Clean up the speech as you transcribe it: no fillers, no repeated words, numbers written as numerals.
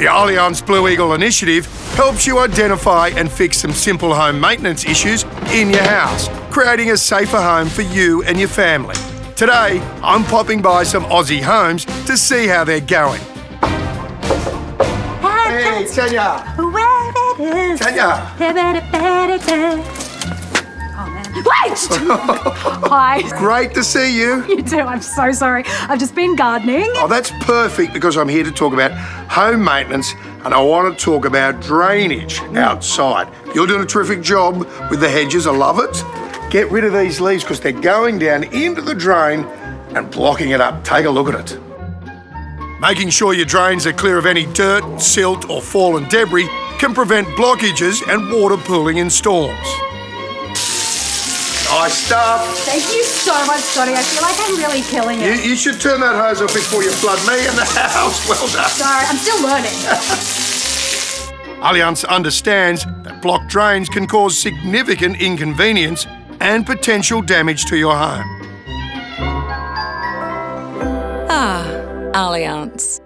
The Allianz Blue Eagle initiative helps you identify and fix some simple home maintenance issues in your house, creating a safer home for you and your family. Today, I'm popping by some Aussie homes to see how they're going. Hey, Tanya! Tanya! Oh, man. Wait! Hi. Great to see you. You too. I'm so sorry. I've just been gardening. Oh, that's perfect because I'm here to talk about home maintenance and I want to talk about drainage outside. You're doing a terrific job with the hedges. I love it. Get rid of these leaves because they're going down into the drain and blocking it up. Take a look at it. Making sure your drains are clear of any dirt, silt or fallen debris can prevent blockages and water pooling in storms. Nice stuff. Thank you so much, Scotty. I feel like I'm really killing it. You should turn that hose off before you flood me and the house. Well done. Sorry, I'm still learning. Allianz understands that blocked drains can cause significant inconvenience and potential damage to your home. Ah, Allianz.